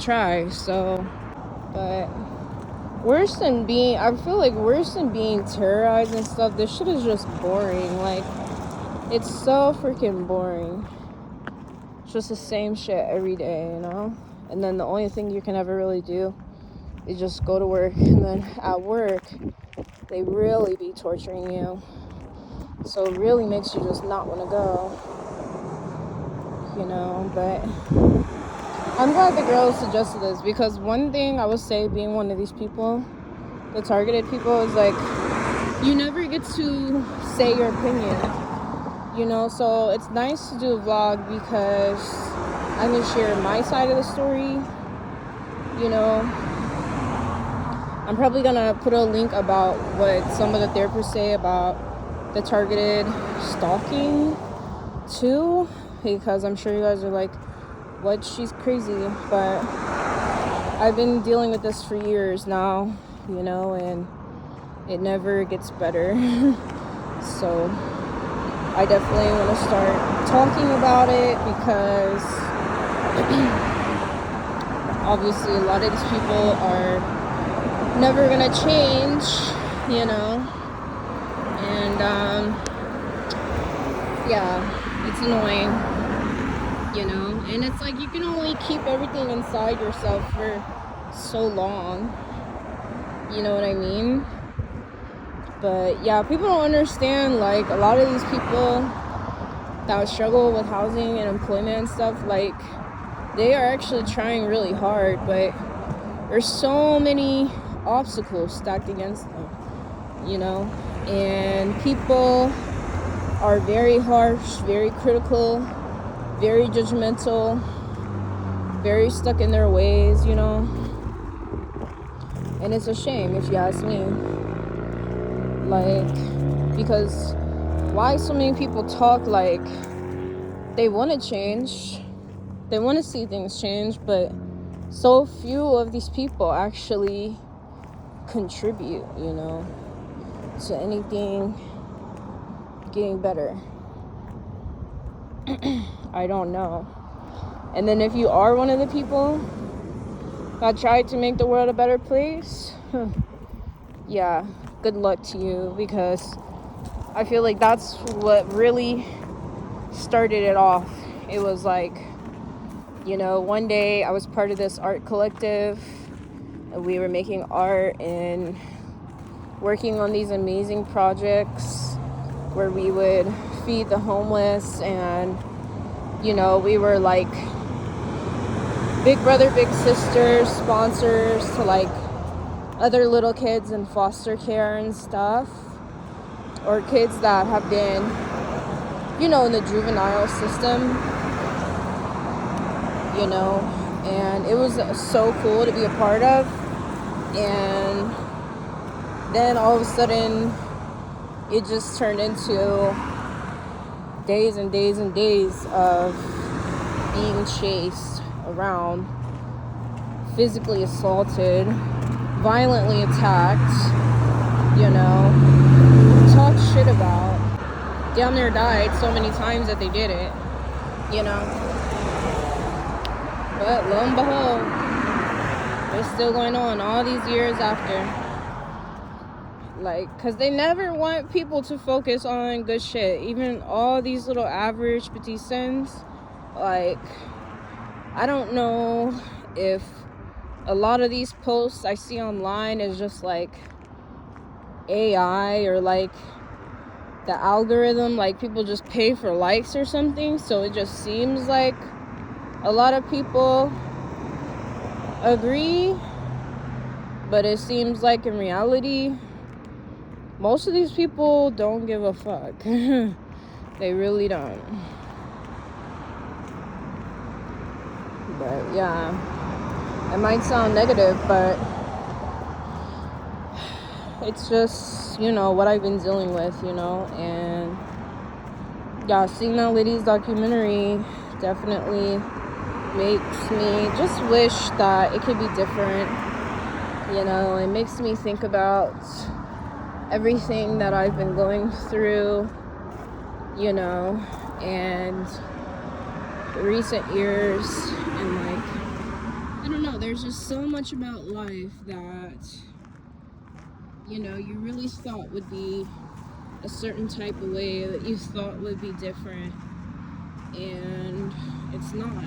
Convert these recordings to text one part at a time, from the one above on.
try. So, but I feel like worse than being terrorized and stuff, this shit is just boring. Like, it's so freaking boring. It's just the same shit every day, you know? And then the only thing you can ever really do is just go to work. And then at work, they really be torturing you. So it really makes you just not want to go, you know? But I'm glad the girl suggested this, because one thing I would say, being one of these people, the targeted people, is like, you never get to say your opinion, you know? So it's nice to do a vlog because I can share my side of the story, you know? I'm probably gonna put a link about what some of the therapists say about the targeted stalking too, because I'm sure you guys are like, what, she's crazy. But I've been dealing with this for years now, you know, and it never gets better. So I definitely want to start talking about it, because obviously a lot of these people are never gonna change, you know. And yeah, it's annoying, you know. And it's like, you can only keep everything inside yourself for so long, you know what I mean? But yeah, people don't understand, like, a lot of these people that struggle with housing and employment and stuff, like, they are actually trying really hard, but there's so many obstacles stacked against them, you know. And people are very harsh, very critical, very judgmental, very stuck in their ways, you know. And it's a shame, if you ask me. Like, because why so many people talk like they want to change, they want to see things change, but so few of these people actually contribute, you know, to anything getting better. I don't know. And then if you are one of the people that tried to make the world a better place, yeah, good luck to you, because I feel like that's what really started it off. It was like, you know, one day I was part of this art collective, and we were making art and working on these amazing projects where we would feed the homeless, and, you know, we were like big brother, big sister sponsors to like other little kids in foster care and stuff, or kids that have been, you know, in the juvenile system, you know. And it was so cool to be a part of. And then all of a sudden it just turned into days and days and days of being chased around, physically assaulted, violently attacked, you know, talked shit about, damn near died so many times that they did it, you know. But lo and behold, it's still going on all these years after. Like, because they never want people to focus on good shit. Even all these little average petite cents, like, I don't know if a lot of these posts I see online is just like AI, or like the algorithm, like people just pay for likes or something, so it just seems like a lot of people agree, but it seems like in reality most of these people don't give a fuck. They really don't. But yeah, it might sound negative, but it's just, you know, what I've been dealing with, you know. And yeah, seeing that lady's documentary definitely makes me just wish that it could be different, you know. It makes me think about everything that I've been going through, you know, and the recent years, and like, I don't know, know, there's just so much about life that, you know, you really thought would be a certain type of way, that you thought would be different, and it's not.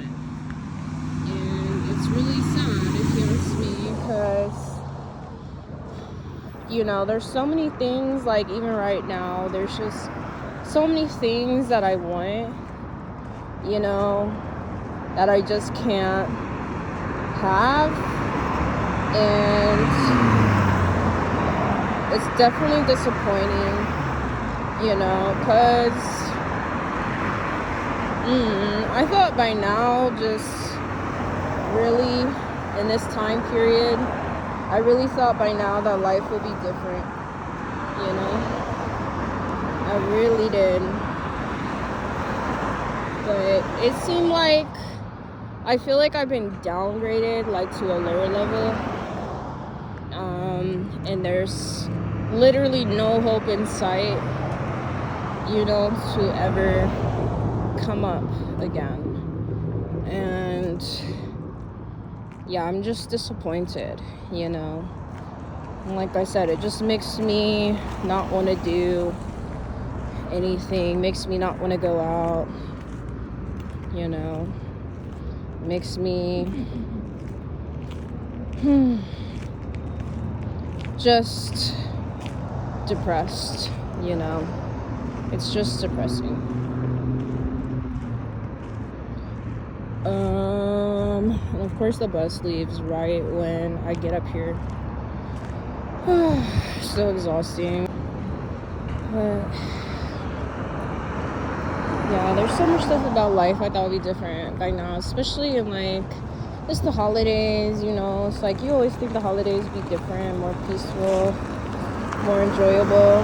And it's really sad, if you ask me, because, you know, there's so many things, like, even right now, there's just so many things that I want, you know, that I just can't have, and it's definitely disappointing, you know, because I thought by now, just really in this time period, I really thought by now that life would be different, you know, I really did, but it seemed like, I feel like I've been downgraded, like, to a lower level, and there's literally no hope in sight, you know, to ever come up again. And yeah, I'm just disappointed, you know. And like I said, it just makes me not want to do anything, makes me not want to go out, you know, makes me just depressed, you know. It's just depressing. And of course the bus leaves right when I get up here. So exhausting. But yeah, there's so much stuff about life I thought would be different by now, especially in, like, it's the holidays, you know. It's like you always think the holidays would be different, more peaceful, more enjoyable.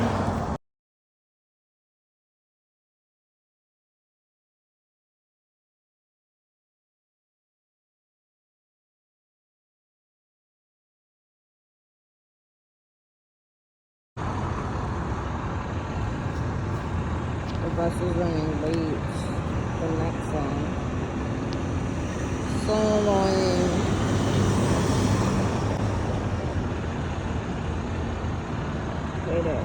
The bus is running late. The next one. So annoying. Hate it.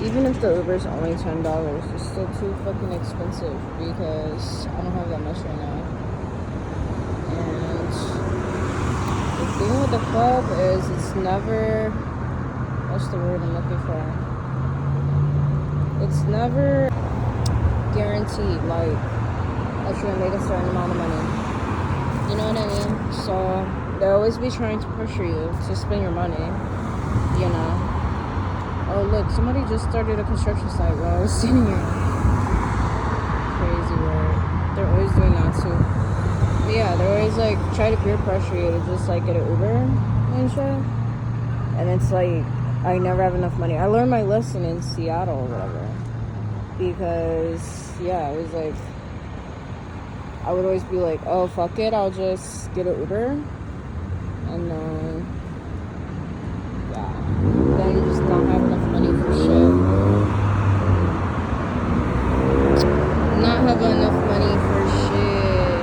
Even if the Uber's only $10, it's still too fucking expensive because I don't have that much right now. And the thing with the club is it's never, what's the word I'm looking for? It's never guaranteed, like, that you're gonna make a certain amount of money. You know what I mean? So they'll always be trying to pressure you to spend your money, you know. Oh look, somebody just started a construction site while I was sitting here. Crazy word. They're always doing that too. But yeah, they're always like try to peer pressure you to just like get an Uber and shit. And it's like I never have enough money. I learned my lesson in Seattle or whatever. Because yeah, it was like I would always be like, oh fuck it, I'll just get an Uber. And then then you just don't have enough money for shit. Not have enough money for shit.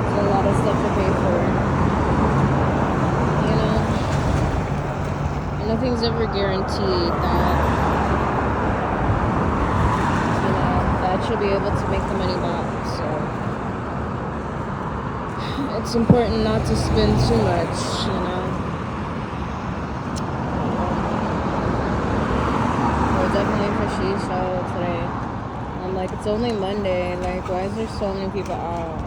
There's a lot of stuff to pay for, you know. And nothing's ever guaranteed that, you know, that you'll be able to make the money back. So it's important not to spend too much, you know. Well, definitely for show today. I'm like, it's only Monday. Like, why is there so many people out?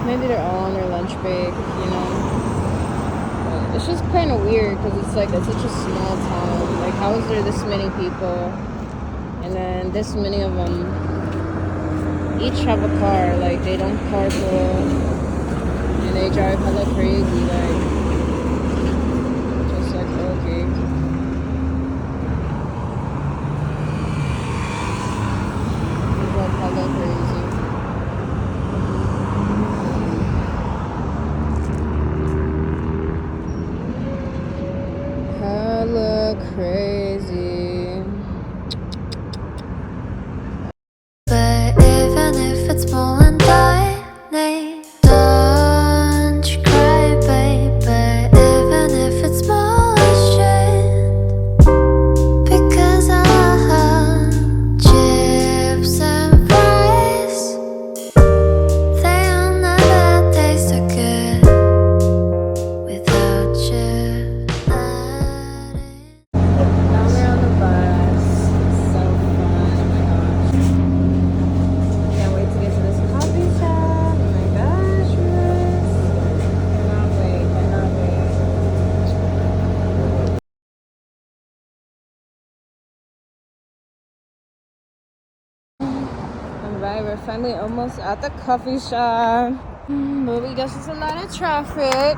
Maybe they're all on their lunch break, you know. But it's just kind of weird because it's like it's such a small town. Like, how is there this many people? And then this many of them each have a car, like they don't carpool and they drive hella crazy, like just like okay. They drive hella crazy. Hella crazy. Alright, we're finally almost at the coffee shop. But we guess there's a lot of traffic.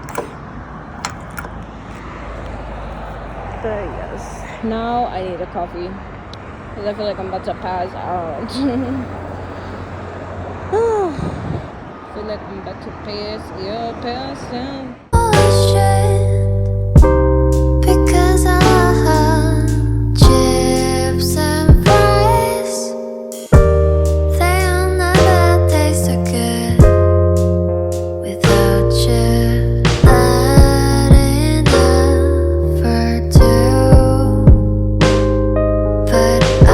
But yes, now I need a coffee. Because I feel like I'm about to pass out. I feel like I'm about to pass out. Because I chips and fries, they'll never taste so good without you. Not enough for two, but I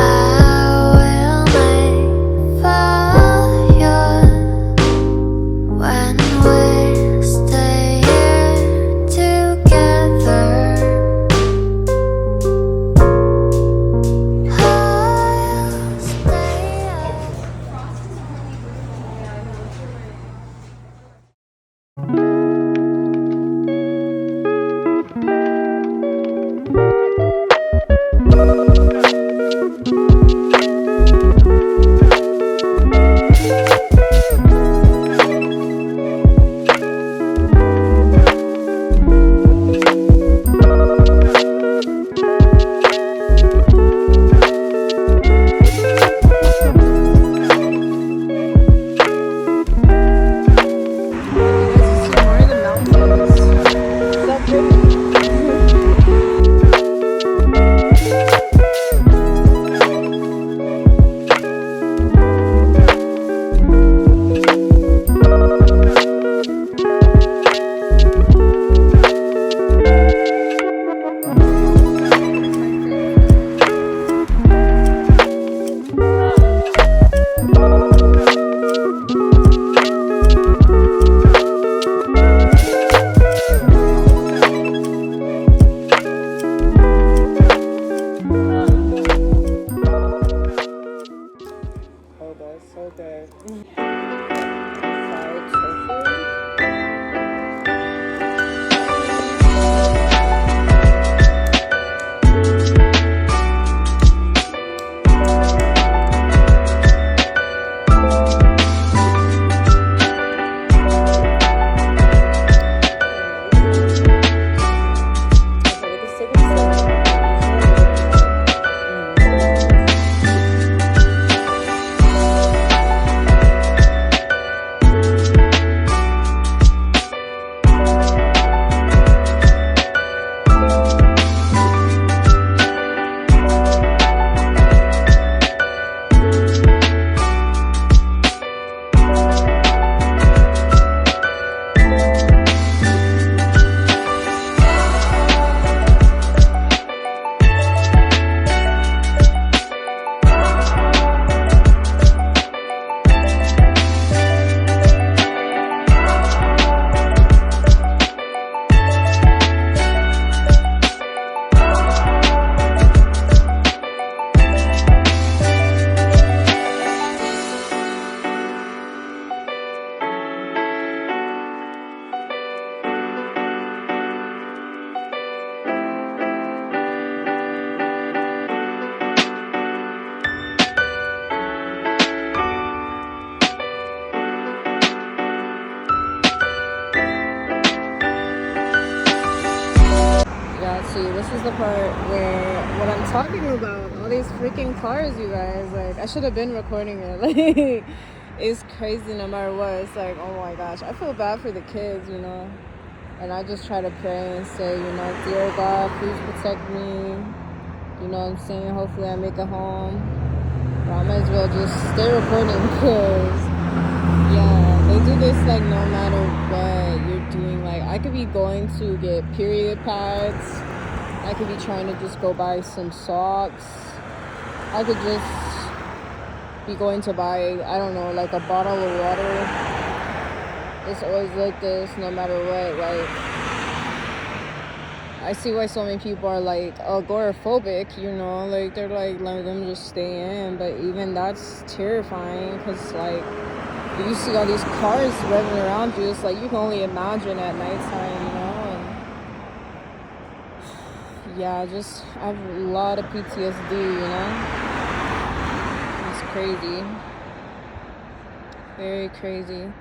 will make for you when we stay here together. I'll stay up. So good. Fried tofu. See, this is the part where what I'm talking about, all these freaking cars, you guys, like, I should have been recording it. Like, it's crazy no matter what. It's like, oh my gosh, I feel bad for the kids, you know, and I just try to pray and say, you know, dear God, please protect me, you know what I'm saying, hopefully I make it home. But I might as well just stay recording because, yeah, they do this, like, no matter what you're doing. Like, I could be going to get period pads, I could be trying to just go buy some socks. I could just be going to buy, I don't know, like a bottle of water. It's always like this, no matter what. Like, I see why so many people are like agoraphobic, you know, like they're like, let them just stay in. But even that's terrifying because, like, you see all these cars revving around you. It's like you can only imagine at nighttime, you know. Yeah, just I have a lot of PTSD, you know. It's crazy. Very crazy.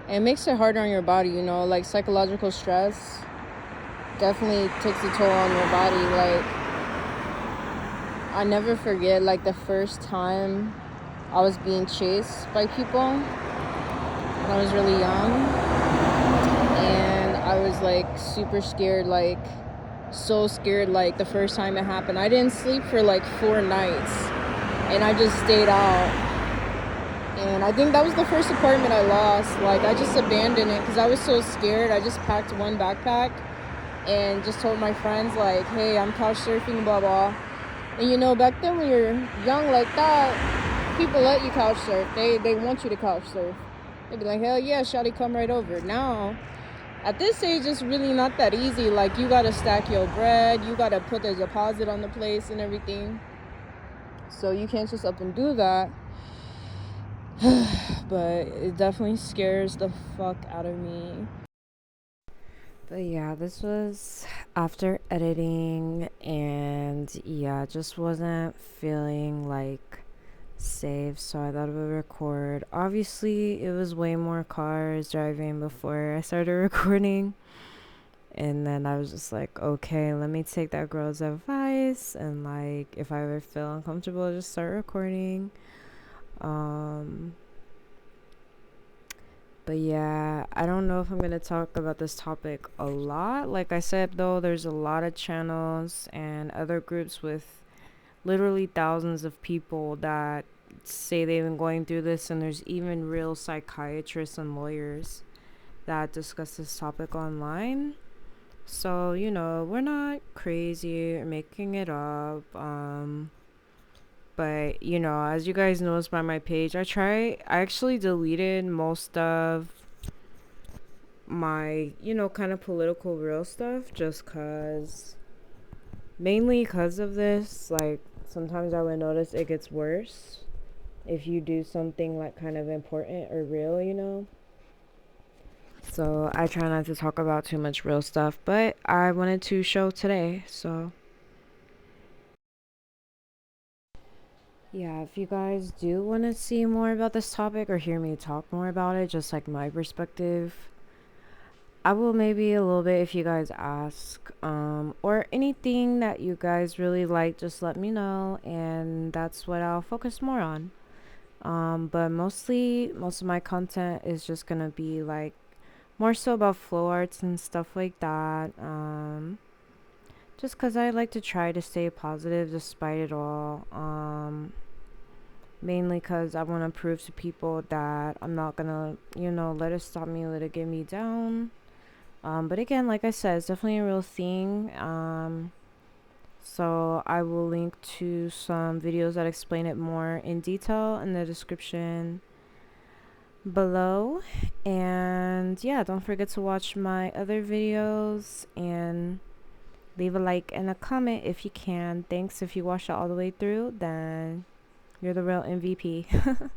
And it makes it harder on your body, you know, like psychological stress definitely takes a toll on your body. Like, I never forget, like, the first time I was being chased by people when I was really young. And I was, like, super scared, like, so scared, like, the first time it happened. I didn't sleep for, like, 4 nights. And I just stayed out. And I think that was the first apartment I lost. Like, I just abandoned it because I was so scared. I just packed one backpack and just told my friends, like, hey, I'm couch surfing, blah, blah. And, you know, back then when you're young like that, people let you couch surf. They want you to couch surf. They'd be like, hell yeah, shawty, come right over. Now, at this age, it's really not that easy. Like, you got to stack your bread. You got to put the deposit on the place and everything. So you can't just up and do that. But it definitely scares the fuck out of me. But yeah, this was after editing, and yeah, just wasn't feeling like safe, so I thought I would record. Obviously, it was way more cars driving before I started recording, and then I was just like, okay, let me take that girl's advice, and like, if I ever feel uncomfortable, just start recording. But yeah, I don't know if I'm going to talk about this topic a lot. Like I said, though, there's a lot of channels and other groups with literally thousands of people that say they've been going through this, and there's even real psychiatrists and lawyers that discuss this topic online. So, you know, we're not crazy or making it up. But, you know, as you guys noticed by my page, I actually deleted most of my, you know, kind of political real stuff, just cause mainly because of this. Like, sometimes I would notice it gets worse if you do something like kind of important or real, you know. So I try not to talk about too much real stuff, but I wanted to show today. So yeah, if you guys do want to see more about this topic or hear me talk more about it, just like my perspective, I will maybe a little bit if you guys ask, or anything that you guys really like, just let me know, and that's what I'll focus more on. But mostly, most of my content is just gonna be like more so about flow arts and stuff like that. Just cause I like to try to stay positive despite it all. Mainly cause I want to prove to people that I'm not gonna, you know, let it stop me, let it get me down. But again, like I said, it's definitely a real thing. So I will link to some videos that explain it more in detail in the description below. And yeah, don't forget to watch my other videos and leave a like and a comment if you can. Thanks. If you watched it all the way through, then you're the real MVP.